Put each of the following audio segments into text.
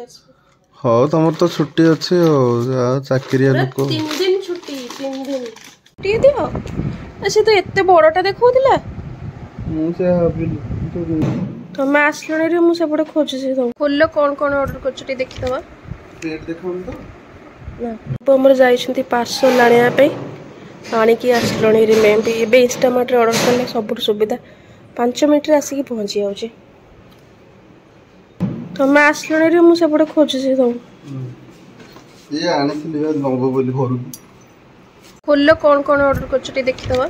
हाँ तुम तो छुट्टी अच्छे चाकरिया लोक 3 दिन छुट्टी 3 दिन छुट्टी दियो अच्छा तो एते बड़टा देखौदिला मुझे भाबिली तुम आसलणी रे मु सेपटे खोजुछि तुम खोल्लो कोन कोन ऑर्डर करछटी देखि दवा प्लेट देखो तो ना हमर जाइछंती पार्सल लानिया पे आनी की आसलणी रे मैं भी एबे इंस्टामार्ट रे ऑर्डर करले सब सुविधा 5 मिनिट रे आसी की पहुंची जाउछि तुम आसलणी रे मु सेपटे खोजुछि तुम ये आने से लिया नंगो बोली घर खोल्लो कोन कोन ऑर्डर करछटी देखि दवा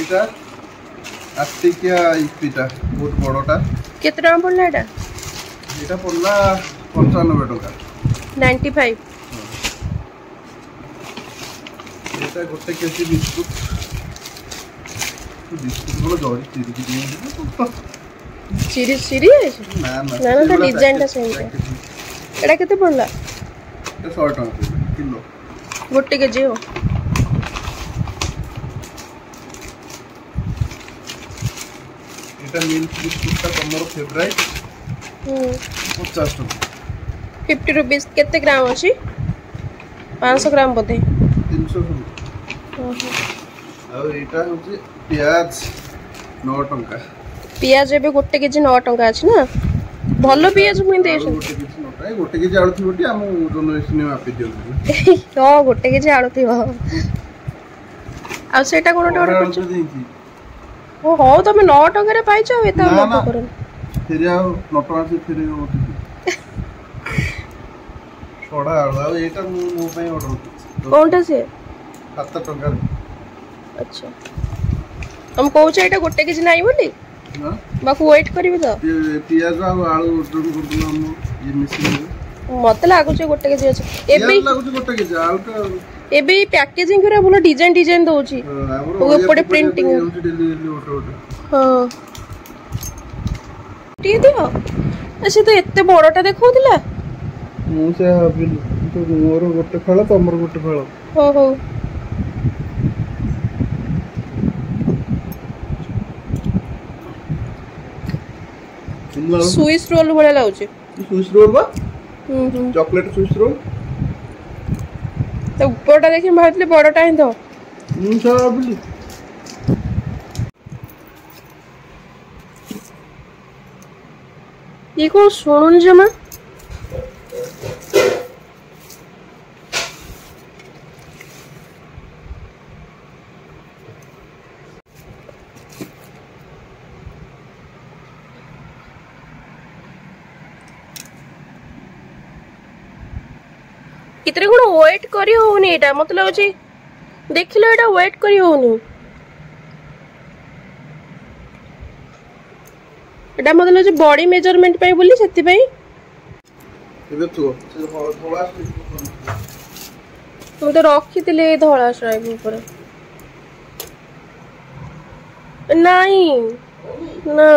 एटा आस्तिकिया इपिटा बहुत बड़टा केते टका पड़ला एटा एटा पड़ला 95 टका 95 एटा गोटे केजी बिस्कुट बोलो जड़ी चिरी चिरी ना ना ना ना डिजाइन ता सेम एटा केते पड़ला एटा 100 टका किलो गोटे केजी हो एटा मिल्क बिस्कुट ता तमरो फेवरेट 50 टका 50 रुपीस केते ग्राम अछि 500 ग्राम बोधे 300 आ एटा होची प्याज 9 टका प्याज एबे गोटे केजी 9 टका अछि ना भलो प्याज मुई देछ गोटे केजी आलू थिबोटी हम दोनो सिनेमा पे दियो तो गोटे केजी आलू थिबो आ सेटा कोन ऑर्डर करछ ओ हो तमे 9 टका रे पाइछो एता लोभ करन फेरि आ 9 टका से फेरि होती छोड़ा आ एटा मो पे ऑर्डर करछ कोनटा से 7 टका अच्छा हम कहूछ एटा गोटे केजी नाही बोली हां बाकू वेट करबी तो पियाज आ आलू ऑर्डर करदुना हम ये मिसिन मत लागो जे गोटे केजी अछि एबे लागो जे गोटे केजी आलू का एबे पैकेजिंग करे बोलो डिजाइन डिजाइन दोची ओ ऊपर प्रिंटिंग हां टी दियो अच्छा तो एते बड़टा देखौदिला मु से भाबिली तो मोर गोटे फळ तमर गोटे फळ हो हो स्विस रोल बड़ा लाउची स्विस रोल बा चॉकलेट स्विस रोल तो ऊपरटा देखि भाबले बड़टा ही दो मु से भाबिली ये को सुनुन जमा इतरे गुण वेट करी होनी एटा मतलब अछि देखिलो एटा वेट करी होनी एटा मतलब जे बॉडी मेजरमेंट पई बोली सेति पई एबे तो धोळा तो रखी दिले धोळा स्ट्राइप ऊपर नहीं ना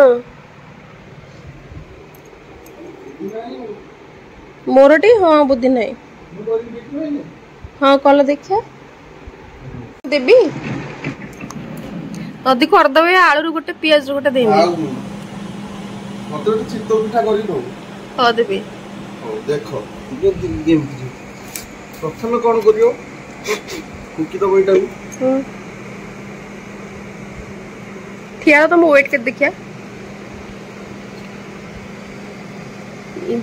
मोरटी हां बुद्धि नहीं हाँ कल देखिया देबी अधी कर दबे आलू रो गोटे प्याज रो गोटे देबी मते चित्तो पिठा करी दो हां देबी हो देखो गेम प्रथम कोन करियो कुकी दबो एटा ठिया तो मैं वेट कर देखिया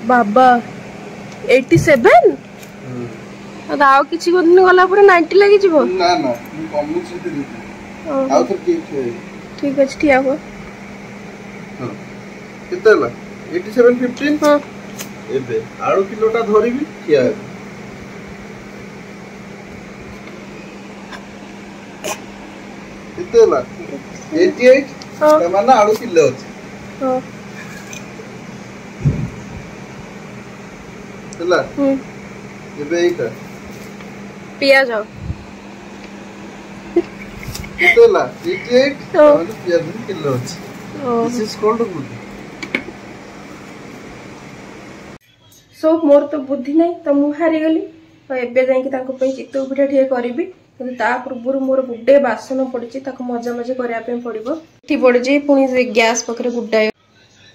बाबा 87 दाव किछि को दिन गला पर 90 लागि जिवो ना ना कम से दे आउ तो ठीक अछि ठिया हो हां केतला 87.15 हां एबे आळू किलोटा धरिबी ठिया केतला 88 तमाना आळू किलो अछि हां चला एबे एटा पियाज केतला 88 तमाना पियाज किलो अछि this is called good so more तो बुद्धि नहीं तो मु हारी गली तो एबे जाई कि तांको पे चित्तौ पिठा ठिए करबी କିନ୍ତୁ ତା ପୂର୍ବରୁ ମୋର ଗୁଡ଼େ ବାସନ ପଡ଼ିଛି ତାକୁ ମଜାମଜି କରିବା ପାଇଁ ପଡ଼ିବ। ଏଠି ପଡ଼ିଛି ପୁଣି ଗ୍ୟାସ୍ ପାଖରେ ଗୁଡ଼ାଏ।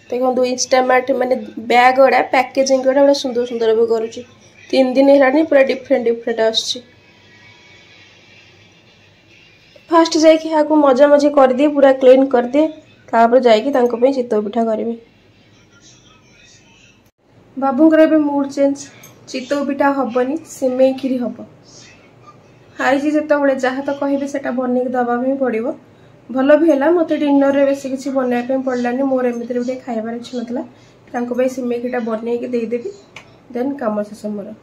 ଦେଖନ୍ତୁ ଇନଷ୍ଟାମାର୍ଟ ମାନେ ବ୍ୟାଗ୍ ଗୁଡ଼ା ପ୍ୟାକେଜିଂ ଗୁଡ଼ା ବଢ଼ିଆ ସୁନ୍ଦର ସୁନ୍ଦର ବି କରୁଛି। 3 ଦିନ ହେଲାଣି ପୁରା ଡିଫରେଣ୍ଟ ଆସୁଛି। ଫାଷ୍ଟ ଯାଇକି ଏହାକୁ ମଜାମଜି କରିଦିଏ, ପୁରା କ୍ଲିନ୍ କରିଦିଏ, ତାପରେ ଯାଇକି ତାଙ୍କ ପାଇଁ ଚିତଉ ପିଠା କରିବି। ବାବୁଙ୍କର ଏବେ ମୁଡ୍ ଚେଞ୍ଜ, ଚିତଉ ପିଠା ହବନି, ସିମେଇ କ୍ଷୀରି ହବ। ଆଇଜି ଯେତେବେଳେ ଯାହା ତ କହିବେ ସେଟା ବନେଇକି ଦେବା ପାଇଁ ପଡ଼ିବ। ଭଲ ବି ହେଲା, ମୋତେ ଡିନରରେ ବେଶୀ କିଛି ବନେଇବା ପାଇଁ ପଡ଼ିଲାନି, ମୋର ଏମିତିରେ ବି ଟିକେ ଖାଇବାର ଇଚ୍ଛା ନଥିଲା। ତାଙ୍କ ପାଇଁ ସିମେଇ କ୍ଷୀରିଟା ବନେଇକି ଦେଇଦେବି, ଦେନ୍ କାମ ଶେଷ ମୋର।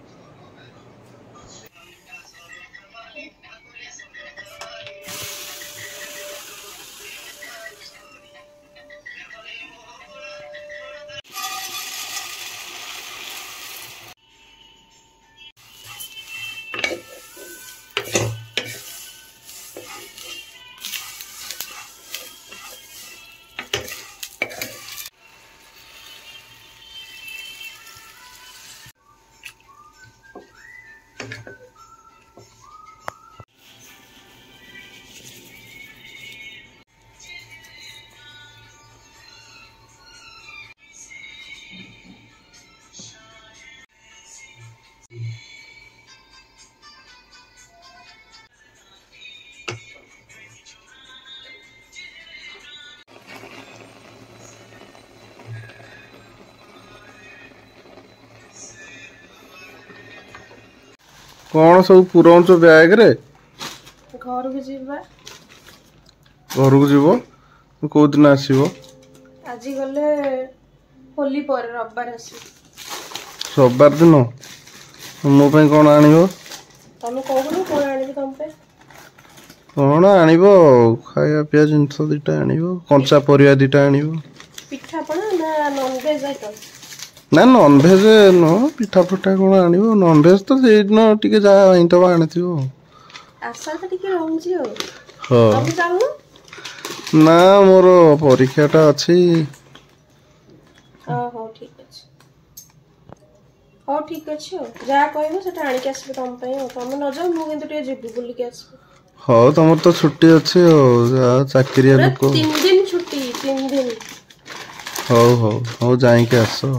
कौन सब पुरौच बैग रे? घर को जीवा। घर को जीवो को दिन आसीबो? आज गले होली पर रविवार आसीबो। रविवार दिन मो पे कौन आनिबो? तमे कहूनो कोन आनिबो तम पे? कौन आनिबो खाया पिया जिंस दिटा आनिबो, कंचा परिया दिटा आनिबो। पिठा पणा ना नॉनवेज आइटम? ना नॉनवेज न पिठा फटा कौन आनिबो, नॉनवेज तो से दिन टिके जा आइतो आनिथिबो। आशा तो टिके रहउची हो। हां तमे जानो? ना मोर परीक्षाटा अछि। हां हो ठीक अछि। हो ठीक अछि हो, जा कहबो सेटा आनि के आसबे तम पई हो। तमे न जाओ मु किंतु टिके जिबि बुली के आसबे। हो तमर तो छुट्टी अछि हो, जा चाकरिया लोक। 3 दिन छुट्टी, 3 दिन। हो हो हो जाई के आसो।